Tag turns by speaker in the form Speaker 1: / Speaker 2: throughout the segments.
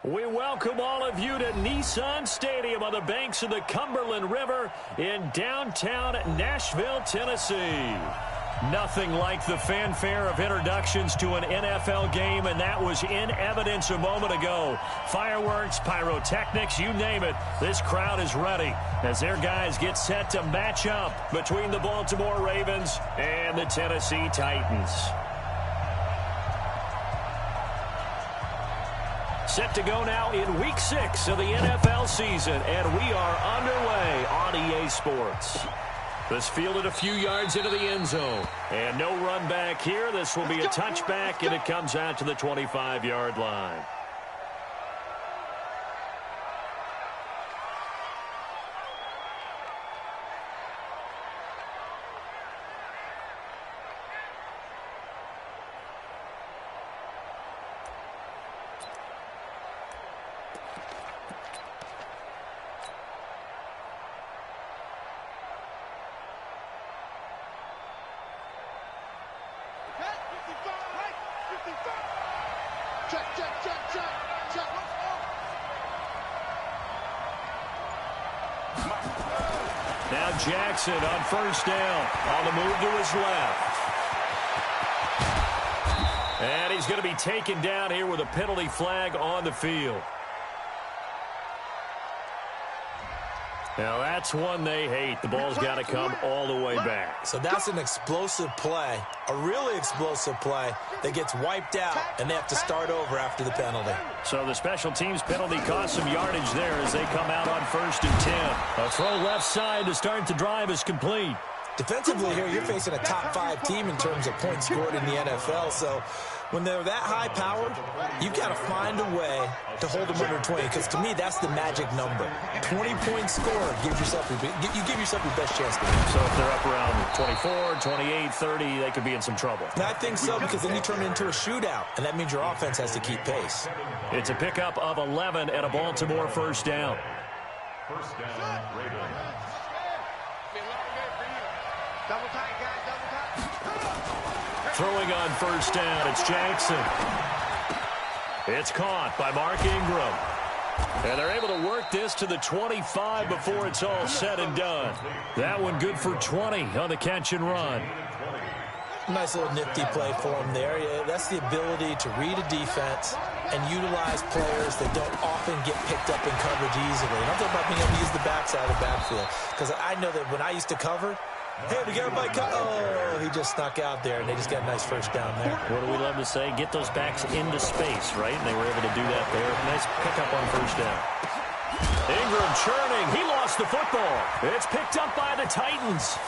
Speaker 1: We welcome all of you to Nissan Stadium on the banks of the Cumberland River in downtown Nashville, Tennessee. Nothing like the fanfare of introductions to an NFL game, and that was in evidence a moment ago. Fireworks, pyrotechnics, you name it. This crowd is ready as their guys get set to match up between the Baltimore Ravens and the Tennessee Titans. Set to go now in Week 6 of the NFL season, and we are underway on EA Sports. This fielded a few yards into the end zone, and no run back here. This will be a touchback, and it comes out to the 25-yard line. Now Jackson on first down, on the move to his left. And he's going to be taken down here with a penalty flag on the field. Now that's one they hate. The ball's got to come all the way back.
Speaker 2: So that's an explosive play, a really explosive play that gets wiped out, and they have to start over after the penalty.
Speaker 1: So the special teams penalty cost some yardage there as they come out on 1st and 10. A throw left side to start the drive is complete.
Speaker 2: Defensively here, you're facing a top-5 team in terms of points scored in the NFL. So when they're that high-powered, you've got to find a way to hold them under 20, because to me, that's the magic number. 20-point score, you give yourself your best chance to win.
Speaker 1: So if they're up around 24, 28, 30, they could be in some trouble.
Speaker 2: And I think so, because then you turn it into a shootout, and that means your offense has to keep pace.
Speaker 1: It's a pickup of 11 and a Baltimore first down.
Speaker 3: First down, Ravens. Double tight, guys, double tight.
Speaker 1: Throwing on first down, it's Jackson. It's caught by Mark Ingram. And they're able to work this to the 25 before it's all said and done. That one good for 20 on the catch and run.
Speaker 2: Nice little nifty play for him there. Yeah, that's the ability to read a defense and utilize players that don't often get picked up in coverage easily. And I'm talking about being able to use the backside of the backfield, because I know that when I used to cover, hey, we got everybody oh, he just snuck out there, and they just got a nice first down there.
Speaker 1: What do we love to say? Get those backs into space, right? And they were able to do that there. Nice pickup on first down. Ingram churning. He lost the football. It's picked up by the Titans.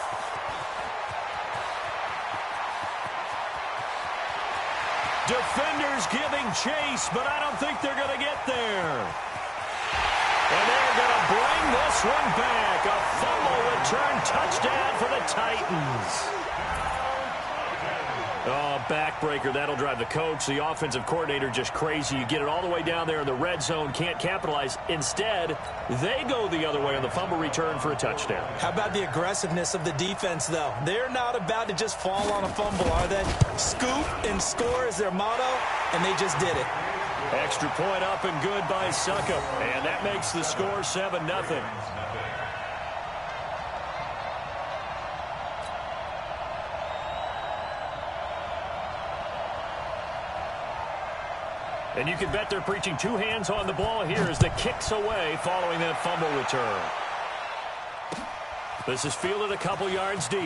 Speaker 1: Defenders giving chase, but I don't think they're going to get there. And they're going to bring this one back. A fumble return touchdown for the Titans. Oh, backbreaker. That'll drive the coach, the offensive coordinator, just crazy. You get it all the way down there in the red zone, can't capitalize. Instead, they go the other way on the fumble return for a touchdown.
Speaker 2: How about the aggressiveness of the defense, though? They're not about to just fall on a fumble, are they? Scoop and score is their motto, and they just did it.
Speaker 1: Extra point up and good by Suckup. And that makes the score 7-0. And you can bet they're preaching two hands on the ball here as the kick's away following that fumble return. This is fielded a couple yards deep.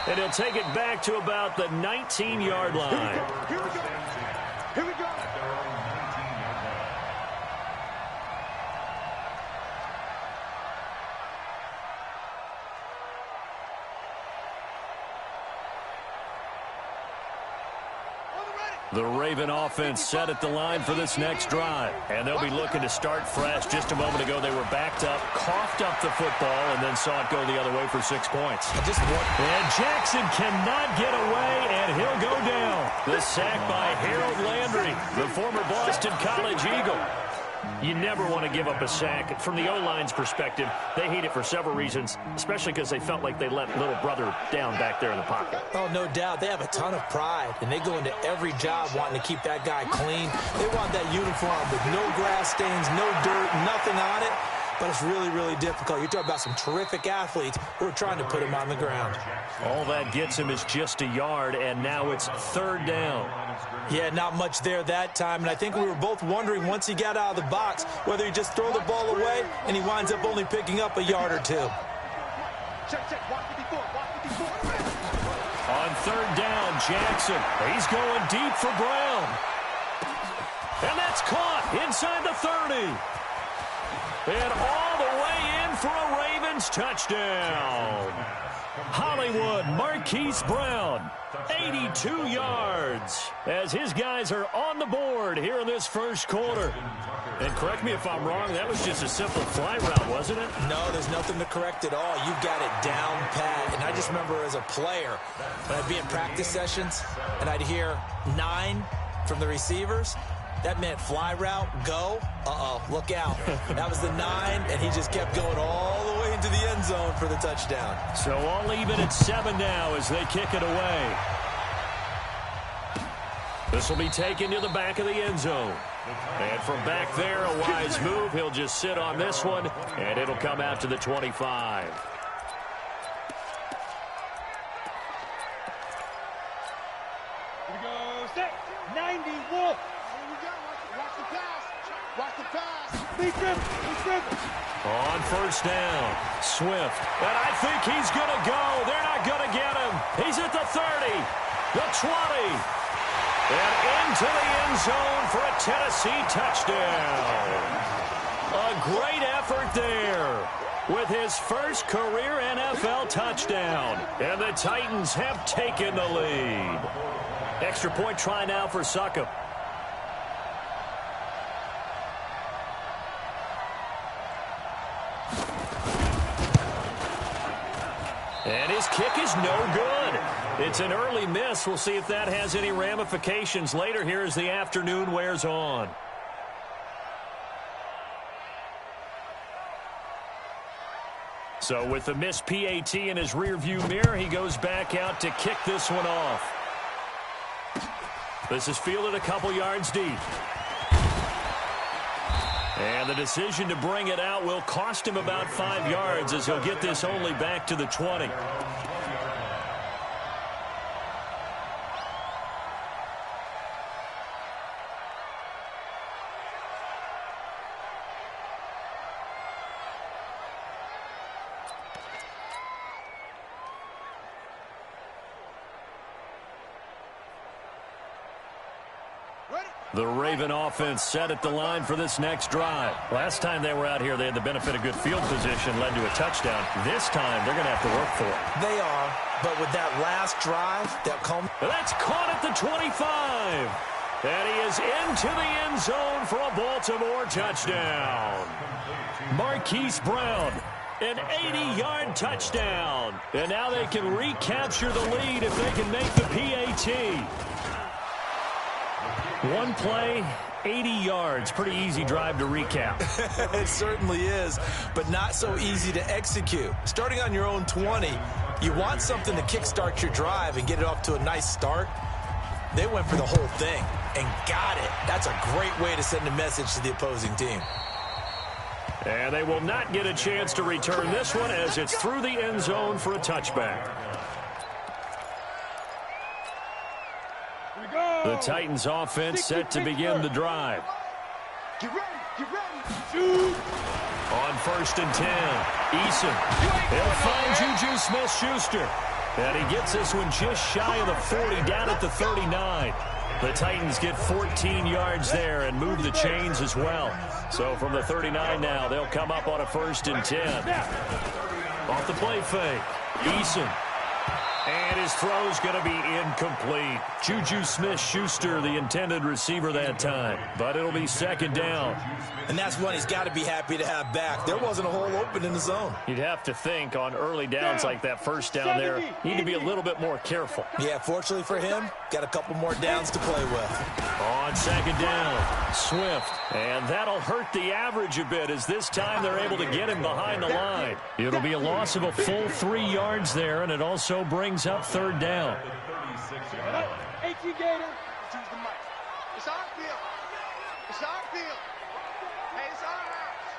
Speaker 1: And he'll take it back to about the 19-yard line.
Speaker 3: Here we go. Here we go.
Speaker 1: The Raven offense set at the line for this next drive. And they'll be looking to start fresh. Just a moment ago, they were backed up, coughed up the football, and then saw it go the other way for 6 points. And Jackson cannot get away, and he'll go down. The sack by Harold Landry, the former Boston College Eagle. You never want to give up a sack. From the O-line's perspective, they hate it for several reasons, especially because they felt like they let little brother down back there in the pocket.
Speaker 2: Oh, no doubt. They have a ton of pride, and they go into every job wanting to keep that guy clean. They want that uniform with no grass stains, no dirt, nothing on it. But it's really, really difficult. You're talking about some terrific athletes who are trying to put him on the ground.
Speaker 1: All that gets him is just a yard, and now it's third down.
Speaker 2: Yeah, not much there that time, and I think we were both wondering once he got out of the box whether he just throw the ball away and he winds up only picking up a yard or two.
Speaker 1: On third down, Jackson. He's going deep for Brown. And that's caught inside the 30. And all the way in for a Ravens touchdown. Hollywood Marquise Brown, 82 yards, as his guys are on the board here in this first quarter. And correct me if I'm wrong, that was just a simple fly route, wasn't it?
Speaker 2: No, there's nothing to correct at all. You've got it down pat. And I just remember as a player, when I'd be in practice sessions and I'd hear 9 from the receivers, that meant fly route, go, look out. That was the 9, and he just kept going all the way into the end zone for the touchdown.
Speaker 1: So all even at 7 now as they kick it away. This will be taken to the back of the end zone. And from back there, a wise move. He'll just sit on this one, and it'll come out to the 25.
Speaker 3: Here we go, set, 91. Watch the pass. Be driven.
Speaker 1: On first down, Swift. And I think he's going to go. They're not going to get him. He's at the 30, the 20, and into the end zone for a Tennessee touchdown. A great effort there with his first career NFL touchdown. And the Titans have taken the lead. Extra point try now for Succop. And his kick is no good. It's an early miss. We'll see if that has any ramifications later here as the afternoon wears on. So with the missed PAT in his rearview mirror, he goes back out to kick this one off. This is fielded a couple yards deep. And the decision to bring it out will cost him about 5 yards as he'll get this only back to the 20. The Raven offense set at the line for this next drive. Last time they were out here, they had the benefit of good field position, led to a touchdown. This time, they're going to have to work for it.
Speaker 2: They are, but with that last drive, they'll come.
Speaker 1: That's caught at the 25. And he is into the end zone for a Baltimore touchdown. Marquise Brown, an 80-yard touchdown. And now they can recapture the lead if they can make the PAT. One play, 80 yards. Pretty easy drive to recap.
Speaker 2: It certainly is, but not so easy to execute. Starting on your own 20, you want something to kickstart your drive and get it off to a nice start. They went for the whole thing and got it. That's a great way to send a message to the opposing team.
Speaker 1: And they will not get a chance to return this one as it's through the end zone for a touchback. The Titans offense set to begin the drive.
Speaker 3: Get ready, shoot!
Speaker 1: On first and 10, Eason. He'll find Juju Smith-Schuster. And he gets this one just shy of the 40, down at the 39. The Titans get 14 yards there and move the chains as well. So from the 39 now, they'll come up on a first and 10. Off the play fake, Eason. And his throw's going to be incomplete. Juju Smith-Schuster, the intended receiver that time. But it'll be second down.
Speaker 2: And that's one he's got to be happy to have back. There wasn't a hole open in the zone.
Speaker 1: You'd have to think on early downs like that first down there, you need to be a little bit more careful.
Speaker 2: Yeah, fortunately for him, got a couple more downs to play with.
Speaker 1: On second down, Swift. And that'll hurt the average a bit as this time they're able to get him behind the line. It'll be a loss of a full 3 yards there, and it also brings up third down.
Speaker 3: 18 Gator. Choose the mic. It's our field. It's our field. Hey, it's our
Speaker 1: house.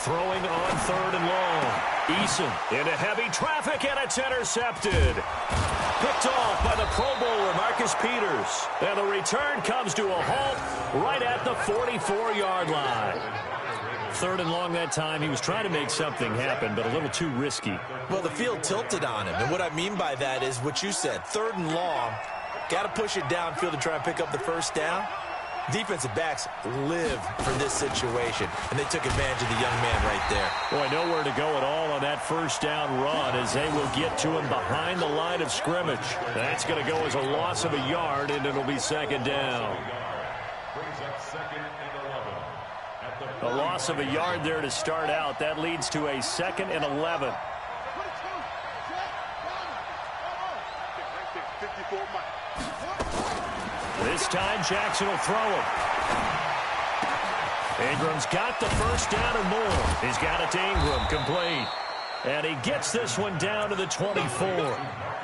Speaker 1: Throwing on third and long. Eason into heavy traffic, and it's intercepted. Picked off by the Pro Bowler, Marcus Peters. And the return comes to a halt right at the 44-yard line. Third and long that time. He was trying to make something happen, but a little too risky.
Speaker 2: Well, the field tilted on him, and what I mean by that is what you said. Third and long, got to push it downfield to try and pick up the first down. Defensive backs live for this situation, and they took advantage of the young man right there.
Speaker 1: Boy, nowhere to go at all on that first down run as they will get to him behind the line of scrimmage. That's going to go as a loss of a yard, and it'll be second down. A loss of a yard there to start out. That leads to a 2nd and 11. This time, Jackson will throw him. Ingram's got the first down and more. He's got it to Ingram, complete. And he gets this one down to the 24.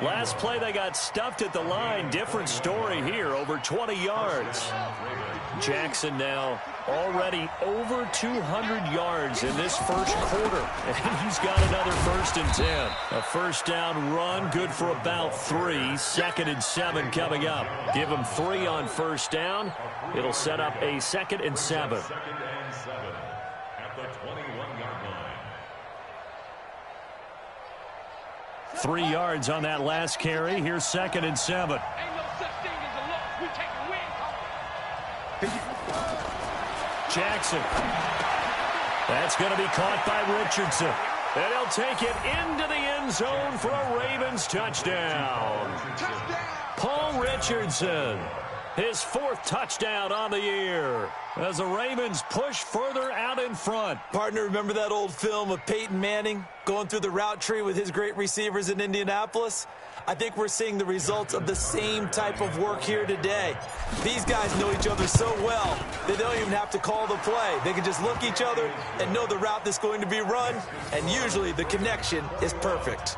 Speaker 1: Last play, they got stuffed at the line. Different story here, over 20 yards. Jackson now already over 200 yards in this first quarter. And he's got another 1st and 10. A first down run, good for about 3. 2nd and 7 coming up. Give him 3 on first down. It'll set up a 2nd and 7.
Speaker 4: At the 21-yard line.
Speaker 1: 3 yards on that last carry. Here's 2nd and 7.
Speaker 3: Ain't no such thing as a loss. We take a win.
Speaker 1: Jackson. That's going to be caught by Richardson. And he'll take it into the end zone for a Ravens touchdown. Paul Richardson, his 4th touchdown on the year as the Ravens push further out in front.
Speaker 2: Partner, remember that old film of Peyton Manning going through the route tree with his great receivers in Indianapolis? I think we're seeing the results of the same type of work here today. These guys know each other so well, they don't even have to call the play. They can just look each other and know the route that's going to be run, and usually the connection is perfect.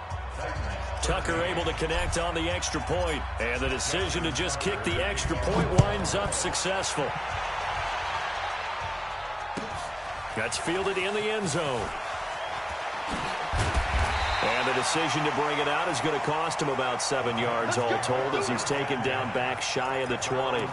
Speaker 1: Tucker able to connect on the extra point, and the decision to just kick the extra point winds up successful. That's fielded in the end zone. And the decision to bring it out is going to cost him about 7 yards all told as he's taken down back shy of the 20.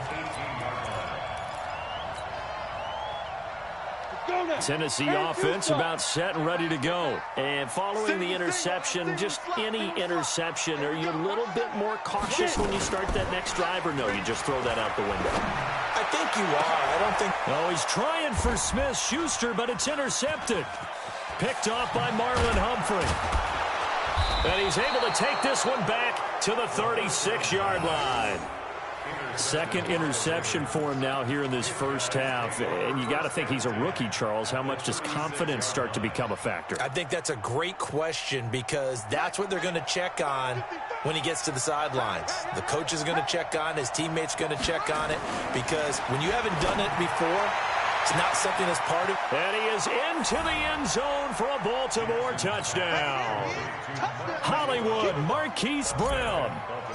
Speaker 1: Tennessee offense about set and ready to go. And following the interception, just any interception, are you a little bit more cautious when you start that next drive, or no, you just throw that out the window?
Speaker 2: I think you are. I don't think...
Speaker 1: Oh, he's trying for Smith-Schuster, but it's intercepted. Picked off by Marlon Humphrey. And he's able to take this one back to the 36-yard line. 2nd interception for him now here in this first half. And you got to think he's a rookie, Charles. How much does confidence start to become a factor?
Speaker 2: I think that's a great question because that's what they're going to check on when he gets to the sidelines. The coach is going to check on, his teammates going to check on it, because when you haven't done it before, it's not something that's part of...
Speaker 1: And he is into the end zone for a Baltimore touchdown. Hollywood Marquise Brown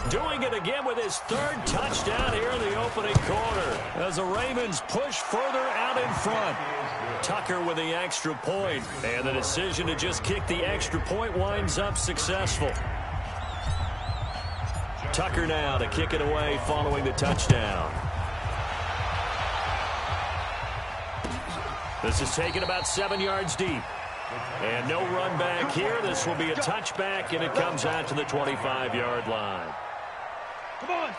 Speaker 1: doing it again with his 3rd touchdown here in the opening quarter as the Ravens push further out in front. Tucker with the extra point, and the decision to just kick the extra point winds up successful. Tucker now to kick it away following the touchdown. This is taken about 7 yards deep. And no run back here. This will be a touchback, and it comes out to the 25-yard line.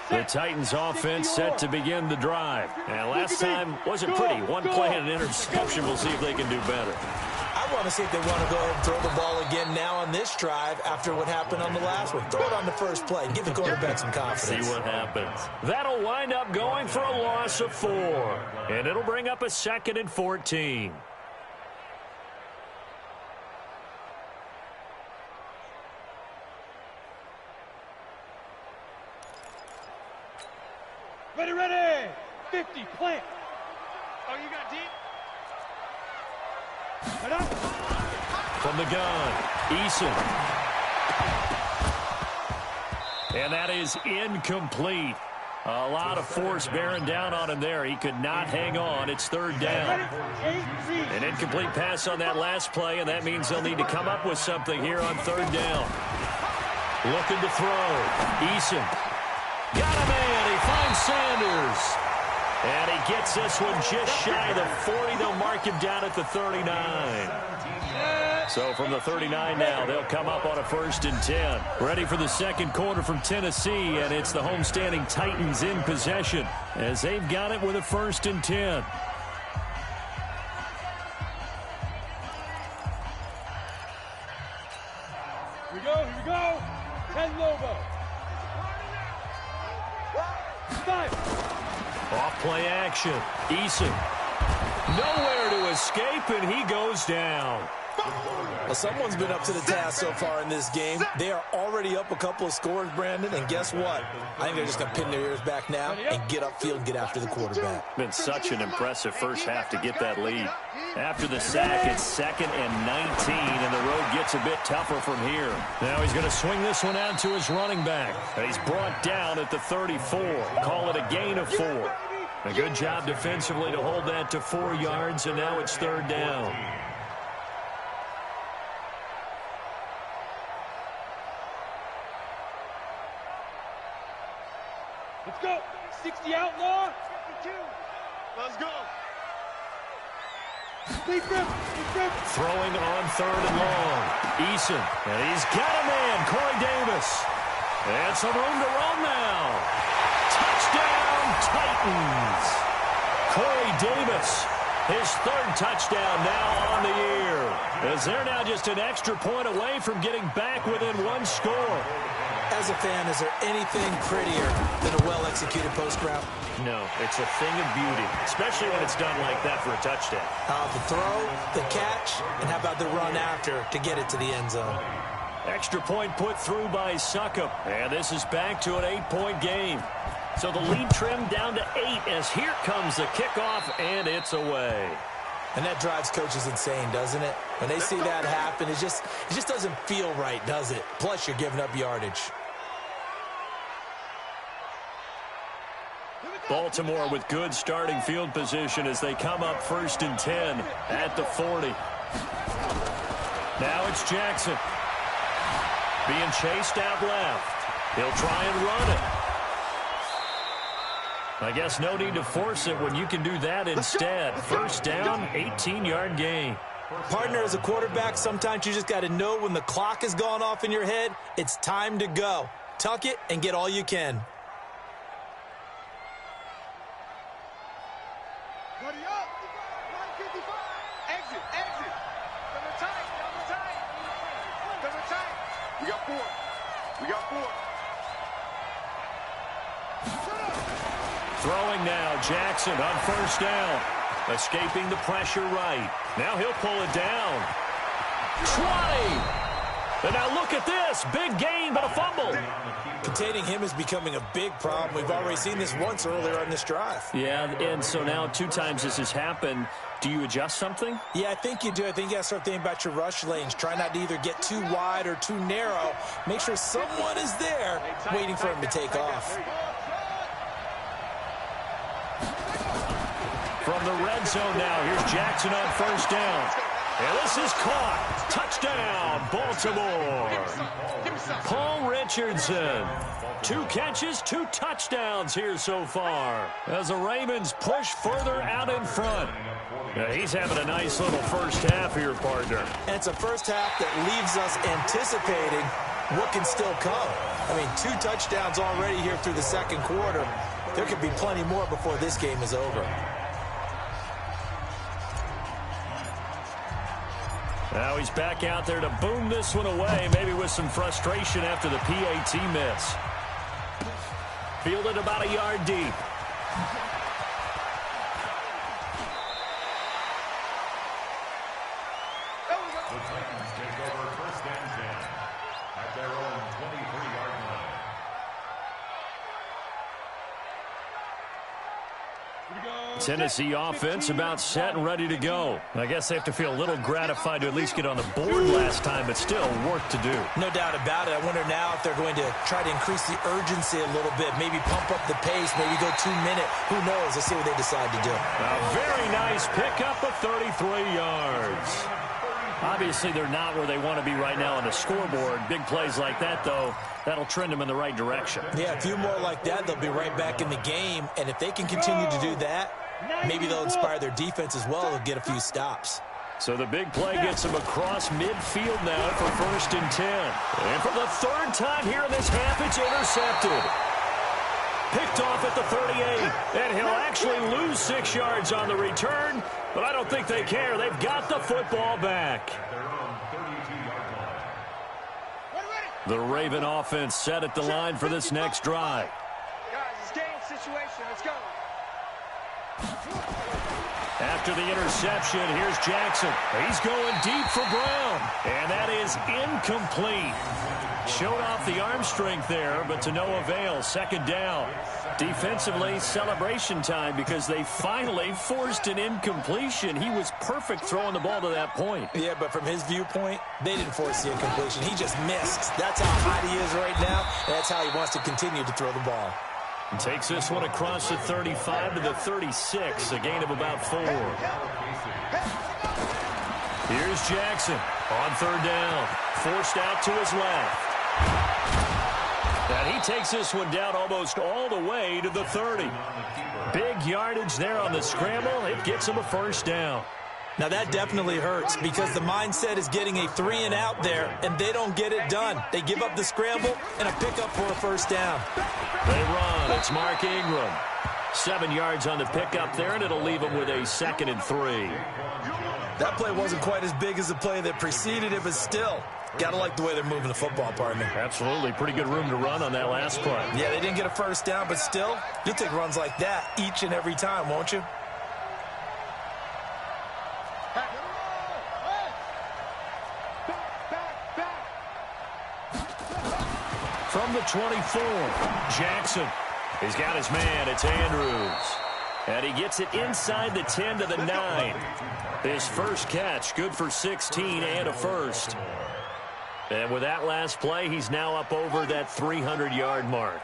Speaker 1: The Titans offense set to begin the drive. And last time wasn't pretty. One play and an interception. We'll see if they can do better.
Speaker 2: I want to see if they want to go ahead and throw the ball again now on this drive after what happened on the last one. Throw it on the first play. Give the quarterback some confidence.
Speaker 1: See what happens. That'll wind up going for a loss of 4. And it'll bring up a 2nd and 14.
Speaker 3: Ready. 50, plant. Oh, you got deep?
Speaker 1: From the gun, Eason. And that is incomplete. A lot of force bearing down on him there. He could not hang on. It's 3rd down. An incomplete pass on that last play, and that means they'll need to come up with something here on 3rd down. Looking to throw. Eason. Got a man. He finds Sanders. And he gets this one just shy of the 40. They'll mark him down at the 39. So from the 39 now, they'll come up on a 1st and 10. Ready for the second quarter from Tennessee, and it's the homestanding Titans in possession as they've got it with a 1st and 10.
Speaker 3: Here we go. 10 Lobo. 5.
Speaker 1: Off play action. Eason. Nowhere to escape, and he goes down.
Speaker 2: Well, someone's been up to the task so far in this game. They are already up a couple of scores, Brandon, and guess what? I think they're just going to pin their ears back now and get upfield and get after the quarterback.
Speaker 1: Been such an impressive first half to get that lead. After the sack, it's 2nd and 19, and the road gets a bit tougher from here. Now he's going to swing this one out to his running back, and he's brought down at the 34. Call it a gain of 4. A good job defensively to hold that to 4 yards, and now it's 3rd down.
Speaker 3: Let's go. 60 outlaw. 52. Let's go.
Speaker 1: Throwing on 3rd and long. Eason. And he's got a man. Corey Davis. And some room to run now. Touchdown, Titans. Corey Davis. His 3rd touchdown now on the year. As they're now just an extra point away from getting back within 1 score.
Speaker 2: As a fan, is there anything prettier than a well-executed post route?
Speaker 1: No, it's a thing of beauty, especially when it's done like that for a touchdown.
Speaker 2: The throw, the catch, and how about the run after to get it to the end zone?
Speaker 1: Extra point put through by Succop, and this is back to an 8-point game. So the lead trimmed down to 8 as here comes the kickoff, and it's away.
Speaker 2: And that drives coaches insane, doesn't it? When they see that happen, it just doesn't feel right, does it? Plus, you're giving up yardage.
Speaker 1: Baltimore with good starting field position as they come up 1st and 10 at the 40. Now it's Jackson. Being chased out left. He'll try and run it. I guess no need to force it when you can do that instead. 1st down, 18-yard gain.
Speaker 2: Partner, as a quarterback, sometimes you just got to know when the clock has gone off in your head, it's time to go. Tuck it and get all you can.
Speaker 3: Buddy up. 155. Exit. Double tight. We got 4.
Speaker 1: Throwing now, Jackson on 1st down. Escaping the pressure right. Now he'll pull it down. 20! And now look at this. Big gain, but a fumble.
Speaker 2: Containing him is becoming a big problem. We've already seen this once earlier on this drive.
Speaker 1: Yeah, and so now 2 times this has happened. Do you adjust something?
Speaker 2: Yeah, I think you do. I think you got to start thinking about your rush lanes. Try not to either get too wide or too narrow. Make sure someone is there waiting for him to take off.
Speaker 1: From the red zone now, here's Jackson on 1st down. And this is caught. Touchdown, Baltimore. Paul Richardson. 2 catches, 2 touchdowns here so far as the Ravens push further out in front. Now, he's having a nice little first half here, partner.
Speaker 2: And it's a first half that leaves us anticipating what can still come. I mean, 2 touchdowns already here through the second quarter. There could be plenty more before this game is over.
Speaker 1: Now he's back out there to boom this one away, maybe with some frustration after the PAT miss. Fielded about a yard deep.
Speaker 4: The Titans take over first and 10 at their own 23-yard line.
Speaker 1: Tennessee offense about set and ready to go. I guess they have to feel a little gratified to at least get on the board last time, but still work to do.
Speaker 2: No doubt about it. I wonder now if they're going to try to increase the urgency a little bit, maybe pump up the pace, maybe go 2-minute. Who knows? Let's see what they decide to do.
Speaker 1: A very nice pickup of 33 yards. Obviously, they're not where they want to be right now on the scoreboard. Big plays like that, though, that'll trend them in the right direction.
Speaker 2: Yeah, a few more like that, they'll be right back in the game. And if they can continue to do that, maybe they'll inspire their defense as well and get a few stops.
Speaker 1: So the big play gets them across midfield now for first and 10. And for the third time here in this half, it's intercepted. Picked off at the 38. And he'll actually lose 6 yards on the return. But I don't think they care. They've got the football back. The Raven offense set at the line for this next drive.
Speaker 3: Guys, it's game situation. Let's go.
Speaker 1: After the interception, here's Jackson. He's going deep for Brown. And that is incomplete. Showed off the arm strength there, but to no avail. Second down. Defensively, celebration time because they finally forced an incompletion. He was perfect throwing the ball to that point.
Speaker 2: Yeah, but from his viewpoint, they didn't force the incompletion. He just missed. That's how hot he is right now, and that's how he wants to continue to throw the ball.
Speaker 1: And takes this one across the 35 to the 36, a gain of about 4. Here's Jackson on third down. Forced out to his left. And he takes this one down almost all the way to the 30. Big yardage there on the scramble. It gets him a first down.
Speaker 2: Now that definitely hurts because the mindset is getting a 3-and-out there, and they don't get it done. They give up the scramble and a pickup for a first down.
Speaker 1: They run. It's Mark Ingram. 7 yards on the pickup there, and it'll leave him with a 2nd and 3.
Speaker 2: That play wasn't quite as big as the play that preceded it, but still, gotta like the way they're moving the football, partner.
Speaker 1: Absolutely. Pretty good room to run on that last play.
Speaker 2: Yeah, they didn't get a first down, but still, you'll take runs like that each and every time, won't you?
Speaker 1: From the 24, Jackson. He's got his man. It's Andrews. And he gets it inside the 10 to the 9. His first catch, good for 16 and a first. And with that last play, he's now up over that 300-yard mark.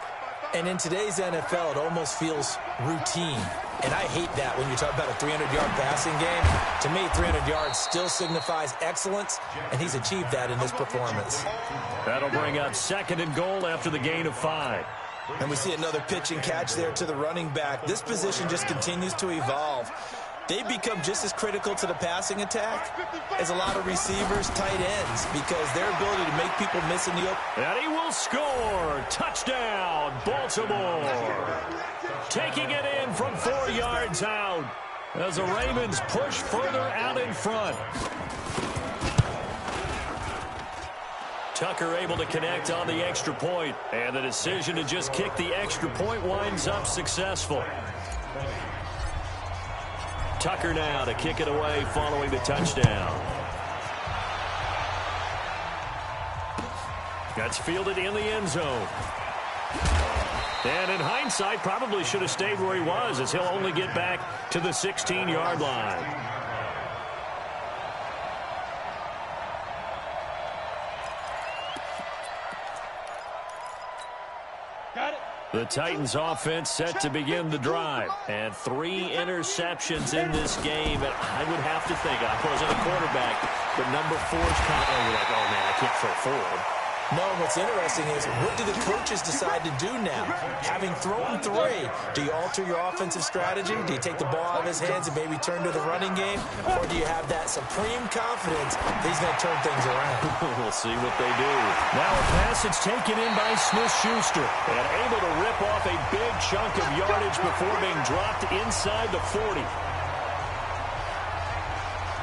Speaker 2: And in today's NFL, it almost feels routine. And I hate that when you talk about a 300-yard passing game. To me, 300 yards still signifies excellence, and he's achieved that in this performance.
Speaker 1: That'll bring up 2nd and goal after the gain of 5.
Speaker 2: And we see another pitch and catch there to the running back. This position just continues to evolve. They've become just as critical to the passing attack as a lot of receivers, tight ends, because their ability to make people miss in the open.
Speaker 1: And he will score. Touchdown, Baltimore. Taking it in from 4 yards out as the Ravens push further out in front. Tucker able to connect on the extra point, and the decision to just kick the extra point winds up successful. Tucker now to kick it away following the touchdown. That's fielded in the end zone. And in hindsight, probably should have stayed where he was, as he'll only get back to the 16-yard line. The Titans offense set to begin the drive. And 3 interceptions in this game. And I would have to think, I wasn't a quarterback, but number 4's kind of, you're like, oh man, I can't throw 4.
Speaker 2: No, what's interesting is, what do the coaches decide to do now? Having thrown 3, do you alter your offensive strategy? Do you take the ball out of his hands and maybe turn to the running game? Or do you have that supreme confidence that he's going to turn things around?
Speaker 1: We'll see what they do. Now a pass that's taken in by Smith-Schuster, and able to rip off a big chunk of yardage before being dropped inside the 40.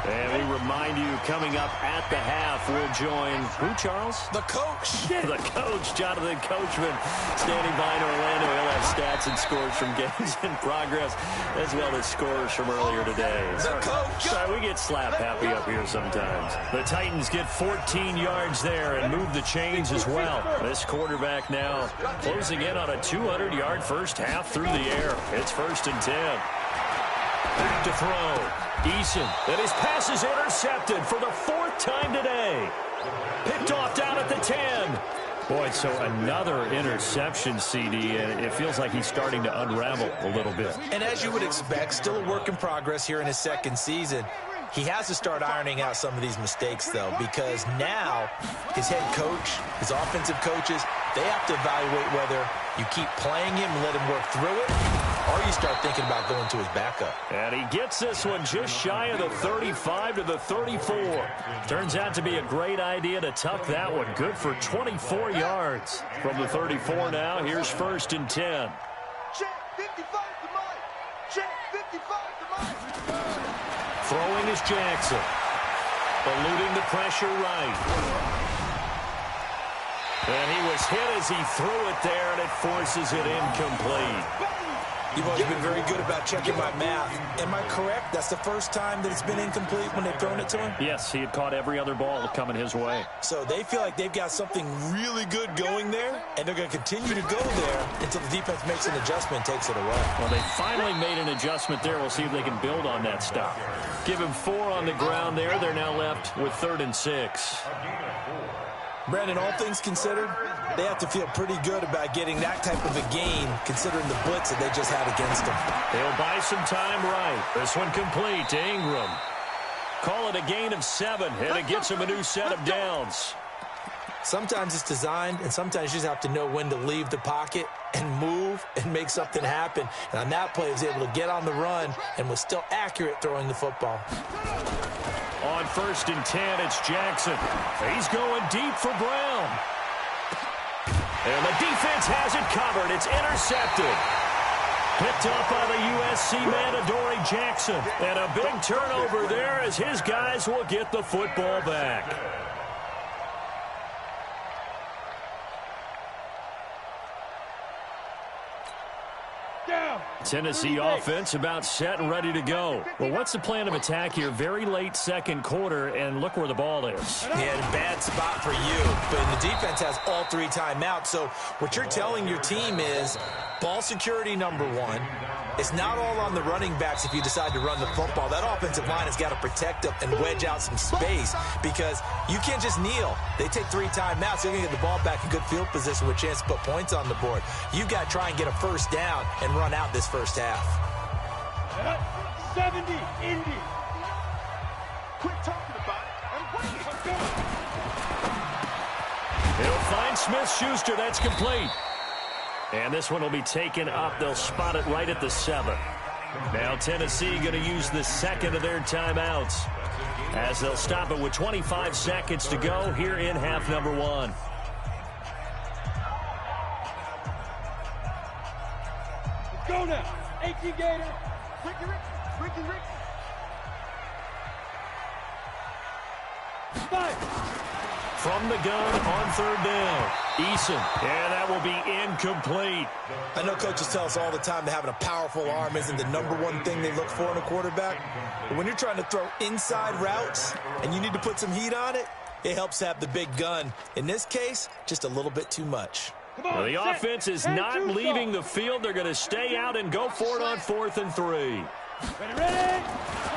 Speaker 1: And we remind you, coming up at the half, we'll join who, Charles?
Speaker 2: The coach.
Speaker 1: The coach, Jonathan Coachman, standing by in Orlando. He'll have stats and scores from games in progress, as well as scores from earlier today.
Speaker 2: The coach.
Speaker 1: Sorry, we get slap happy up here sometimes. The Titans get 14 yards there and move the chains as well. This quarterback now closing in on a 200-yard first half through the air. It's 1st and 10. Back to throw. Eason, and his pass is intercepted for the 4th time today. Picked off down at the 10. Boy, so another interception, CD, and it feels like he's starting to unravel a little bit.
Speaker 2: And as you would expect, still a work in progress here in his 2nd season. He has to start ironing out some of these mistakes, though, because now his head coach, his offensive coaches, they have to evaluate whether you keep playing him and let him work through it, or you start thinking about going to his backup.
Speaker 1: And he gets this one just shy of the 35 to the 34. Turns out to be a great idea to tuck that one. Good for 24 yards. From the 34 now, here's 1st and 10.
Speaker 3: Check 55 to Mike. Check 55 to Mike.
Speaker 1: Throwing is Jackson. Eluding the pressure right. And he was hit as he threw it there, and it forces it incomplete.
Speaker 2: You've always been very good about checking my math. Am I correct? That's the first time that it's been incomplete when they've thrown it to him?
Speaker 1: Yes, he had caught every other ball coming his way.
Speaker 2: So they feel like they've got something really good going there, and they're going to continue to go there until the defense makes an adjustment and takes it away.
Speaker 1: Well, they finally made an adjustment there. We'll see if they can build on that stop. Give him 4 on the ground there. They're now left with 3rd and 6.
Speaker 2: Brandon, all things considered, they have to feel pretty good about getting that type of a gain, considering the blitz that they just had against them.
Speaker 1: They'll buy some time right. This one complete to Ingram. Call it a gain of 7, and it gets him a new set of downs.
Speaker 2: Sometimes it's designed, and sometimes you just have to know when to leave the pocket and move and make something happen. And on that play, he was able to get on the run and was still accurate throwing the football.
Speaker 1: On 1st and 10, it's Jackson. He's going deep for Brown. And the defense has it covered. It's intercepted. Picked up by the USC man, Adoree Jackson. And a big turnover there as his guys will get the football back. Tennessee offense about set and ready to go. Well, what's the plan of attack here? Very late 2nd quarter, and look where the ball is.
Speaker 2: Yeah, bad spot for you. But the defense has all 3 timeouts. So what you're telling your team is ball security number 1. It's not all on the running backs if you decide to run the football. That offensive line has got to protect up and wedge out some space because you can't just kneel. They take 3 timeouts. They're going to get the ball back in good field position with a chance to put points on the board. You've got to try and get a 1st down and run out this first half.
Speaker 3: 70, Indy. Quit talking about it and bring it.
Speaker 1: He'll find Smith-Schuster. That's complete. And this one will be taken up. They'll spot it right at the 7. Now Tennessee going to use the 2nd of their timeouts as they'll stop it with 25 seconds to go here in half number 1.
Speaker 3: Let's go now. 18 Gator. Ricky. 5.
Speaker 1: From the gun on 3rd down. Eason, and that will be incomplete.
Speaker 2: I know coaches tell us all the time that having a powerful arm isn't the number 1 thing they look for in a quarterback. But when you're trying to throw inside routes and you need to put some heat on it, it helps have the big gun. In this case, just a little bit too much.
Speaker 1: Well, the offense is not leaving the field. They're going to stay out and go for it on 4th and 3.
Speaker 3: Ready.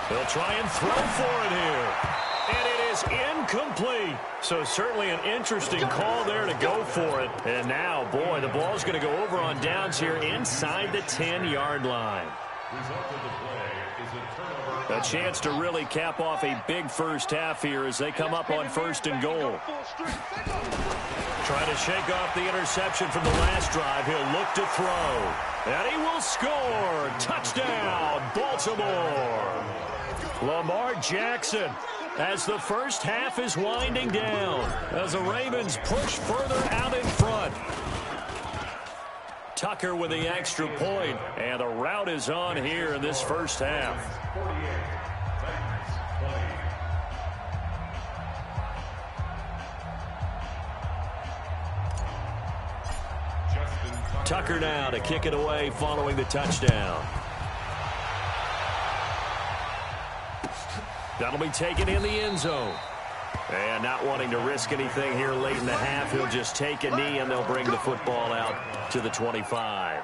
Speaker 1: They'll try and throw for it here. And it is incomplete. So certainly an interesting call there to go for it. And now, boy, the ball's going to go over on downs here inside the 10-yard line. A chance to really cap off a big first half here as they come up on 1st and goal. Trying to shake off the interception from the last drive. He'll look to throw. And he will score. Touchdown, Baltimore. Lamar Jackson, as the first half is winding down, as the Ravens push further out in front. Tucker with the extra point, and the route is on here in this first half. Tucker now to kick it away following the touchdown. That'll be taken in the end zone. And not wanting to risk anything here late in the half, he'll just take a knee and they'll bring the football out to the 25.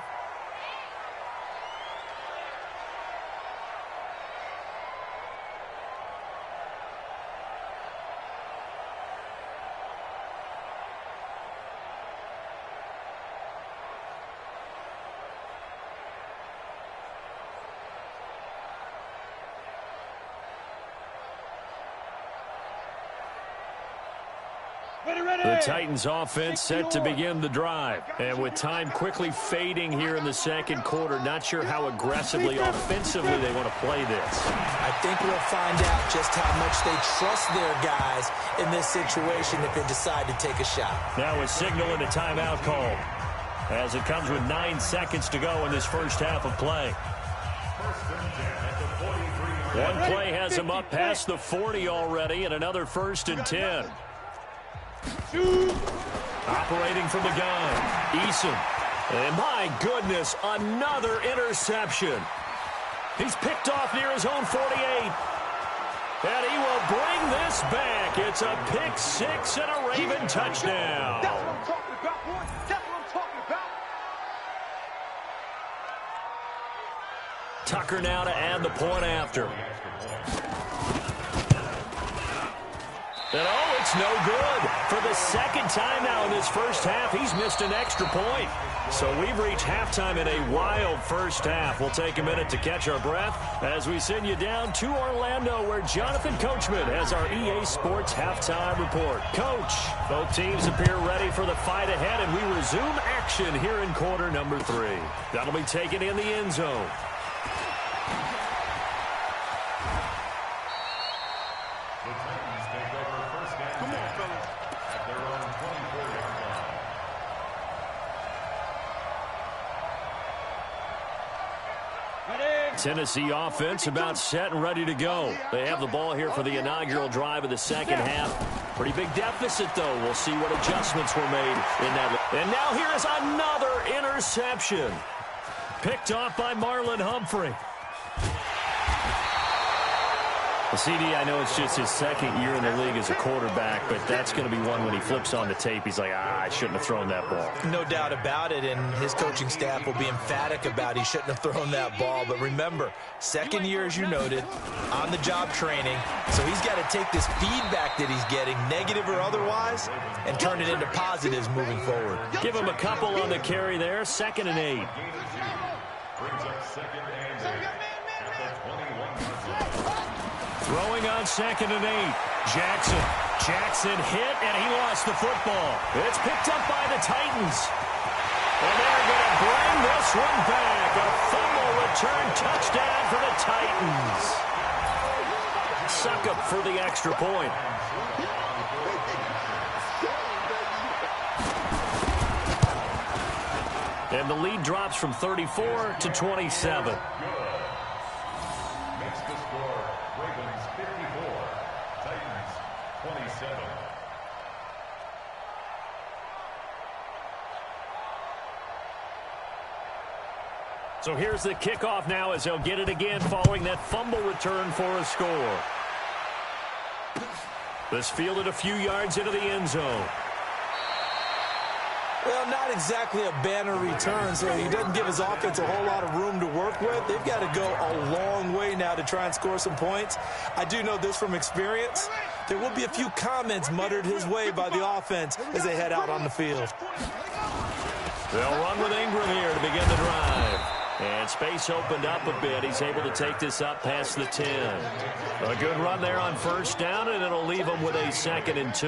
Speaker 1: The Titans offense set to begin the drive. And with time quickly fading here in the second quarter, not sure how aggressively, offensively they want to play this.
Speaker 2: I think we'll find out just how much they trust their guys in this situation if they decide to take a shot.
Speaker 1: Now a signal and a timeout call as it comes with 9 seconds to go in this first half of play. One play has him up past the 40 already, and another 1st and 10. Operating from the gun, Eason. And my goodness, another interception. He's picked off near his own 48. And he will bring this back. It's a pick six and a Raven touchdown.
Speaker 3: That's what I'm talking about, boy. That's what I'm talking about.
Speaker 1: Tucker now to add the point after. And oh, it's no good. For the second time now in this first half, he's missed an extra point. So we've reached halftime in a wild first half. We'll take a minute to catch our breath as we send you down to Orlando, where Jonathan Coachman has our EA Sports halftime report. Coach, both teams appear ready for the fight ahead, and we resume action here in quarter number 3. That'll be taken in the end zone. Tennessee offense about set and ready to go. They have the ball here for the inaugural drive of the second half. Pretty big deficit, though. We'll see what adjustments were made in that. And now here is another interception. Picked off by Marlon Humphrey. CD, I know it's just his second year in the league as a quarterback, but that's going to be one when he flips on the tape, he's like, I shouldn't have thrown that ball.
Speaker 2: No doubt about it, and his coaching staff will be emphatic about he shouldn't have thrown that ball. But remember, second year, as you noted, on-the-job training, so he's got to take this feedback that he's getting, negative or otherwise, and turn it into positives moving forward.
Speaker 1: Give him a couple on the carry there, 2nd and 8.
Speaker 4: Brings up 2nd and 8 at the 21.
Speaker 1: Throwing on 2nd and 8. Jackson hit, and he lost the football. It's picked up by the Titans. And they're going to bring this one back. A fumble return touchdown for the Titans. Suck up for the extra point. And the lead drops from 34 to 27. So here's the kickoff now as they'll get it again following that fumble return for a score. This fielded a few yards into the end zone.
Speaker 2: Well, not exactly a banner return, so he doesn't give his offense a whole lot of room to work with. They've got to go a long way now to try and score some points. I do know this from experience. There will be a few comments muttered his way by the offense as they head out on the field.
Speaker 1: They'll run with Ingram here to begin the drive. And space opened up a bit. He's able to take this up past the 10. A good run there on 1st down, and it'll leave him with a 2nd and 2.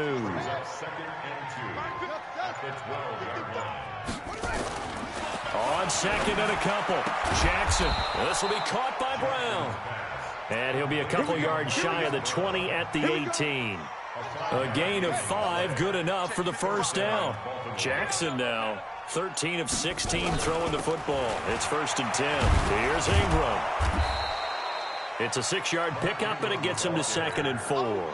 Speaker 1: On second and a couple. Jackson. This will be caught by Brown. And he'll be a couple yards shy of the 20 at the 18. A gain of 5, good enough for the first down. Jackson now, 13 of 16 throwing the football. It's 1st and 10. Here's Ingram. It's a 6-yard pickup, and it gets him to 2nd and 4.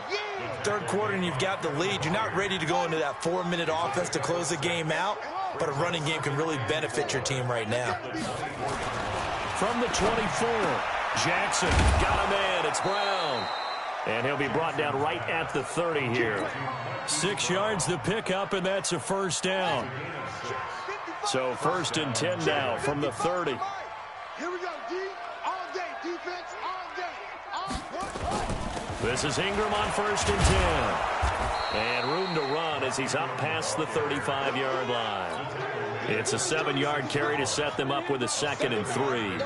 Speaker 2: Third quarter, and you've got the lead. You're not ready to go into that 4-minute offense to close the game out, but a running game can really benefit your team right now.
Speaker 1: From the 24, Jackson got a man. It's Brown. And he'll be brought down right at the 30 here. 6 yards the pickup, and that's a first down. So 1st and 10 now from the 30.
Speaker 3: Here we go, D. All day, defense, all day.
Speaker 1: This is Ingram on 1st and 10. And room to run as he's up past the 35-yard line. It's a 7-yard carry to set them up with a 2nd and 3.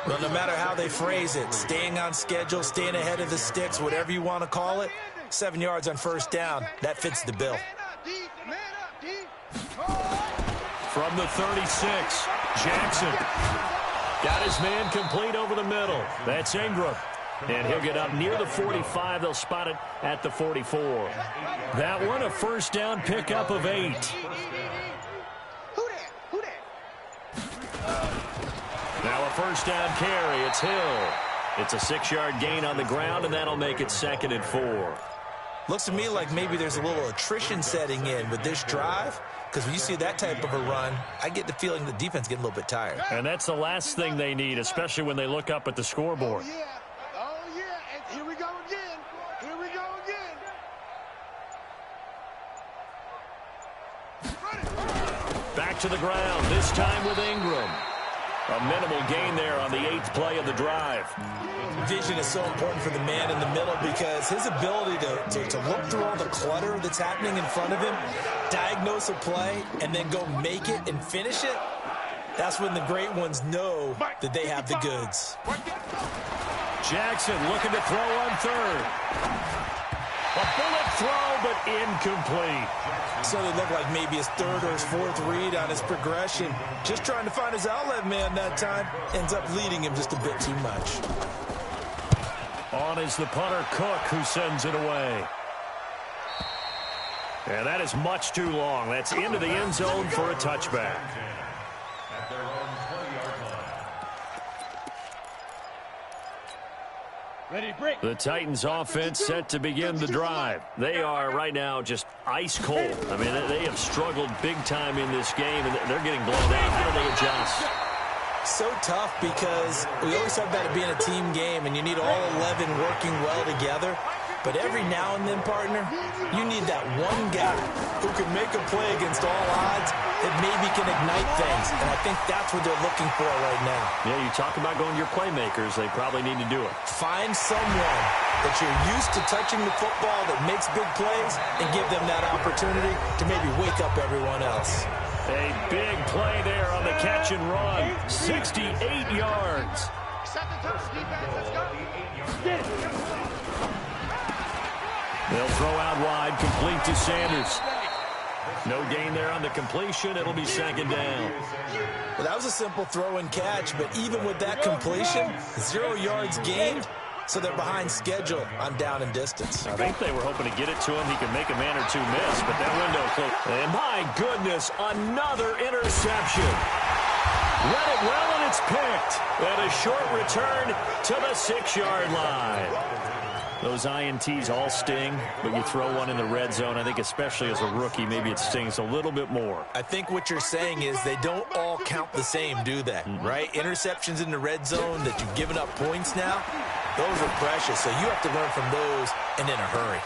Speaker 2: Well, no matter how they phrase it, staying on schedule, staying ahead of the sticks, whatever you want to call it, 7 yards on first down, that fits the bill.
Speaker 1: From the 36, Jackson got his man complete over the middle. That's Ingram. And he'll get up near the 45. They'll spot it at the 44. That one, a first down pickup of 8. Now a first down carry. It's Hill. It's a 6-yard gain on the ground, and that'll make it 2nd and 4.
Speaker 2: Looks to me like maybe there's a little attrition setting in with this drive, because when you see that type of a run, I get the feeling the defense getting a little bit tired.
Speaker 1: And that's the last thing they need, especially when they look up at the scoreboard.
Speaker 3: Oh, yeah. And here we go again. Here we go again.
Speaker 1: Back to the ground, this time with Ingram. A minimal gain there on the 8th play of the drive.
Speaker 2: Vision is so important for the man in the middle because his ability to look through all the clutter that's happening in front of him, diagnose a play, and then go make it and finish it, that's when the great ones know that they have the goods.
Speaker 1: Jackson looking to throw on 3rd. A bullet throw, but incomplete.
Speaker 2: So it looked like maybe his 3rd or his 4th read on his progression. Just trying to find his outlet man that time. Ends up leading him just a bit too much.
Speaker 1: On is the punter, Cook, who sends it away. And that is much too long. That's into the end zone for a touchback. The Titans offense set to begin the drive. They are right now just ice cold. I mean, they have struggled big time in this game, and they're getting blown out. How do they adjust?
Speaker 2: So tough because we always talk about it being a team game, and you need all 11 working well together. But every now and then, partner, you need that one guy who can make a play against all odds that maybe can ignite things. And I think that's what they're looking for right now.
Speaker 1: Yeah, you talk about going to your playmakers. They probably need to do it.
Speaker 2: Find someone that you're used to touching the football that makes big plays and give them that opportunity to maybe wake up everyone else.
Speaker 1: A big play there on the catch and run. 68 yards. They'll throw out wide, complete to Sanders. No gain there on the completion. It'll be 2nd down.
Speaker 2: Well, that was a simple throw and catch, but even with that completion, 0 yards gained, so they're behind schedule on down and distance.
Speaker 1: I think they were hoping to get it to him. He can make a man or two miss, but that window closed. And my goodness, another interception. Read it well, and it's picked. And a short return to the 6-yard line. Those INTs all sting, but you throw one in the red zone, I think especially as a rookie, maybe it stings a little bit more.
Speaker 2: I think what you're saying is they don't all count the same, do they? Right? Interceptions in the red zone that you've given up points now, those are precious, so you have to learn from those and in a hurry.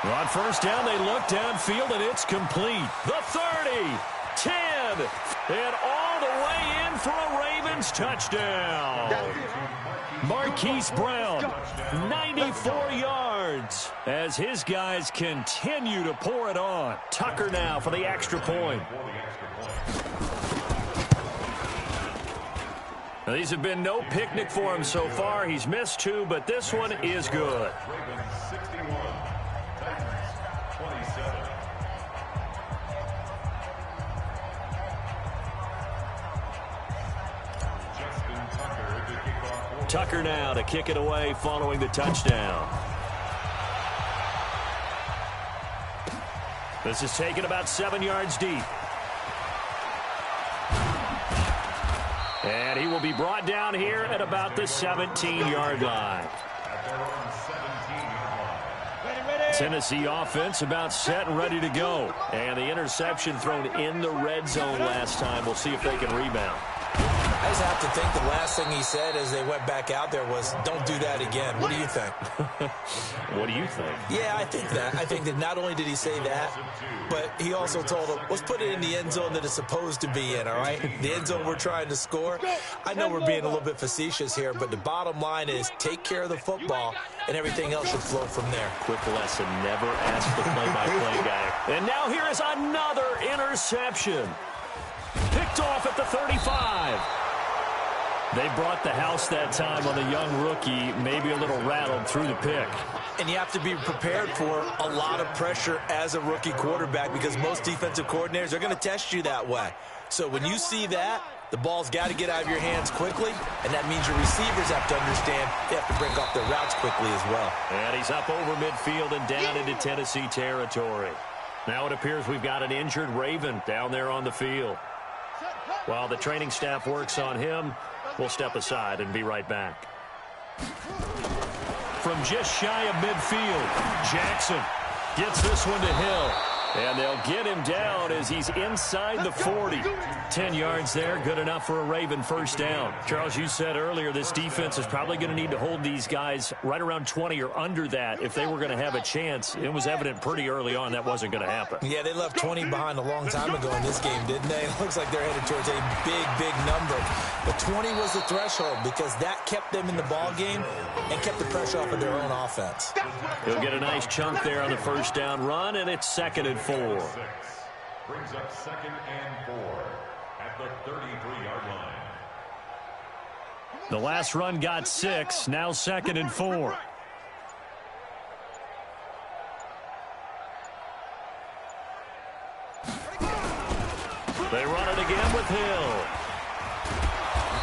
Speaker 1: Well, on first down, they look downfield, and it's complete. The 30, 10, and all the way in for a Ravens touchdown. Marquise Brown, 94 yards, as his guys continue to pour it on. Tucker now for the extra point. Now, these have been no picnic for him so far. He's missed 2, but this one is good. Tucker now to kick it away following the touchdown. This is taken about 7 yards deep. And he will be brought down here at about the 17-yard line. Tennessee offense about set and ready to go. And the interception thrown in the red zone last time. We'll see if they can rebound.
Speaker 2: I just have to think the last thing he said as they went back out there was, don't do that again. What do you think?
Speaker 1: What do you think?
Speaker 2: Yeah, I think that. I think that not only did he say that, but he also told them, let's put it in the end zone that it's supposed to be in, all right? The end zone we're trying to score. I know we're being a little bit facetious here, but the bottom line is take care of the football, and everything else should flow from there.
Speaker 1: Quick lesson, never ask the play-by-play guy. And now here is another interception. Picked off at the 35. They brought the house that time on the young rookie, maybe a little rattled through the pick.
Speaker 2: And you have to be prepared for a lot of pressure as a rookie quarterback because most defensive coordinators are going to test you that way. So when you see that, the ball's got to get out of your hands quickly, and that means your receivers have to understand they have to break off their routes quickly as well.
Speaker 1: And he's up over midfield and down into Tennessee territory. Now it appears we've got an injured Raven down there on the field. While the training staff works on him, we'll step aside and be right back. From just shy of midfield, Jackson gets this one to Hill. And they'll get him down as he's inside the 40. 10 yards there, good enough for a Raven first down. Charles, you said earlier this defense is probably going to need to hold these guys right around 20 or under that if they were going to have a chance. It was evident pretty early on that wasn't going to happen.
Speaker 2: Yeah, they left 20 behind a long time ago in this game, didn't they? It looks like they're headed towards a big, big number. But 20 was the threshold because that kept them in the ball game and kept the pressure off of their own offense.
Speaker 1: He'll get a nice chunk there on the first down run, and it's 2nd and 4.
Speaker 4: Brings up 2nd and 4 at the 33-yard line.
Speaker 1: The last run got 6, now 2nd and 4. They run it again with Hill.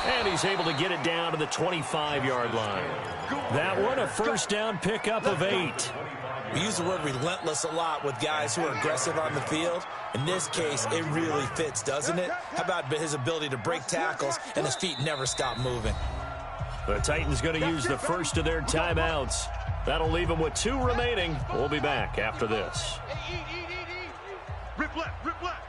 Speaker 1: And he's able to get it down to the 25-yard line. That one, a first down pickup of 8.
Speaker 2: We use the word relentless a lot with guys who are aggressive on the field. In this case, it really fits, doesn't it? How about his ability to break tackles and his feet never stop moving?
Speaker 1: The Titans going to use the first of their timeouts. That'll leave them with 2 remaining. We'll be back after this.
Speaker 3: Rip left, rip left.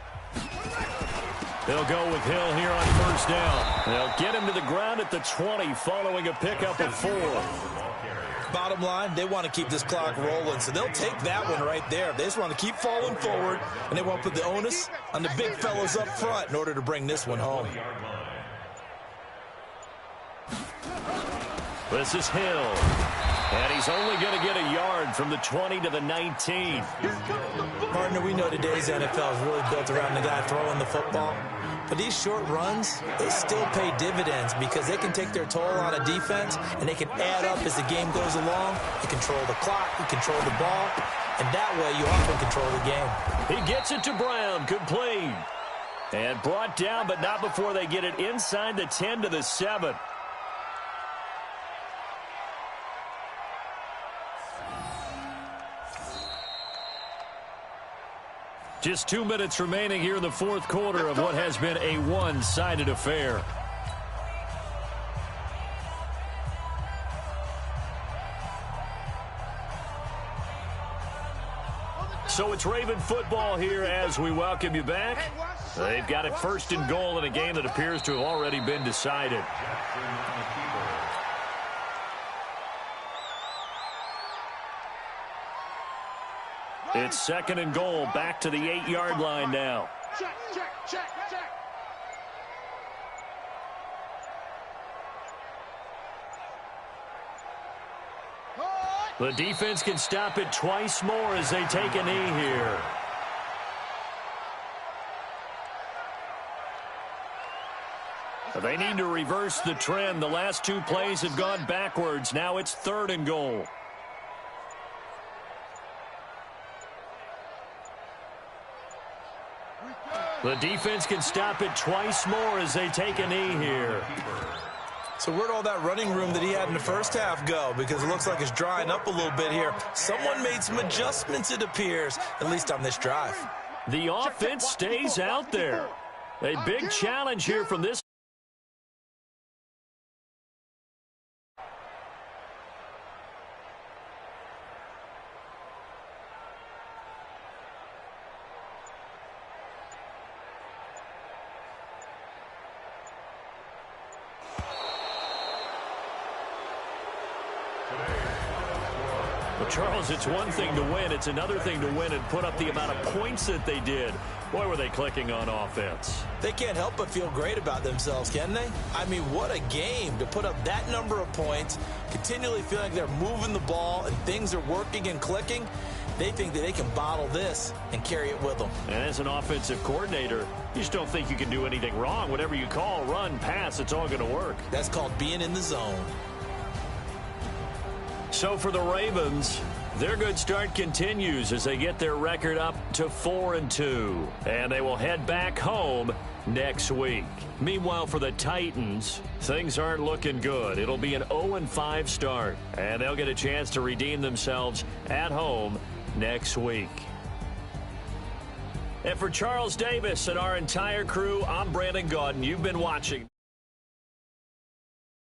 Speaker 1: They'll go with Hill here on first down. They'll get him to the ground at the 20 following a pickup of 4.
Speaker 2: Bottom line, they want to keep this clock rolling, so they'll take that one right there. They just want to keep falling forward, and they want to put the onus on the big fellows up front in order to bring this one home.
Speaker 1: This is Hill. And he's only going to get a yard from the 20 to the 19.
Speaker 2: Partner, we know today's NFL is really built around the guy throwing the football. But these short runs, they still pay dividends because they can take their toll on a defense and they can add up as the game goes along. You control the clock, you control the ball, and that way you often control the game.
Speaker 1: He gets it to Brown, complete. And brought down, but not before they get it inside the 10 to the 7. Just 2 minutes remaining here in the fourth quarter of what has been a one-sided affair. So it's Raven football here as we welcome you back. They've got it 1st and goal in a game that appears to have already been decided. It's 2nd and goal, back to the 8-yard line now.
Speaker 3: Check, check, check, check.
Speaker 1: The defense can stop it twice more as they take a knee here. They need to reverse the trend. The last 2 plays have gone backwards. Now it's 3rd and goal. The defense can stop it twice more as they take a knee here.
Speaker 2: So where'd all that running room that he had in the first half go? Because it looks like it's drying up a little bit here. Someone made some adjustments, it appears, at least on this drive.
Speaker 1: The offense stays out there. A big challenge here from this. Well, Charles, it's one thing to win. It's another thing to win and put up the amount of points that they did. Boy, were they clicking on offense.
Speaker 2: They can't help but feel great about themselves, can they? I mean, what a game to put up that number of points, continually feeling like they're moving the ball and things are working and clicking. They think that they can bottle this and carry it with them.
Speaker 1: And as an offensive coordinator, you just don't think you can do anything wrong. Whatever you call, run, pass, it's all going to work.
Speaker 2: That's called being in the zone.
Speaker 1: So for the Ravens, their good start continues as they get their record up to 4-2. And they will head back home next week. Meanwhile, for the Titans, things aren't looking good. It'll be an 0-5 start. And they'll get a chance to redeem themselves at home next week. And for Charles Davis and our entire crew, I'm Brandon Gaudin. You've been watching.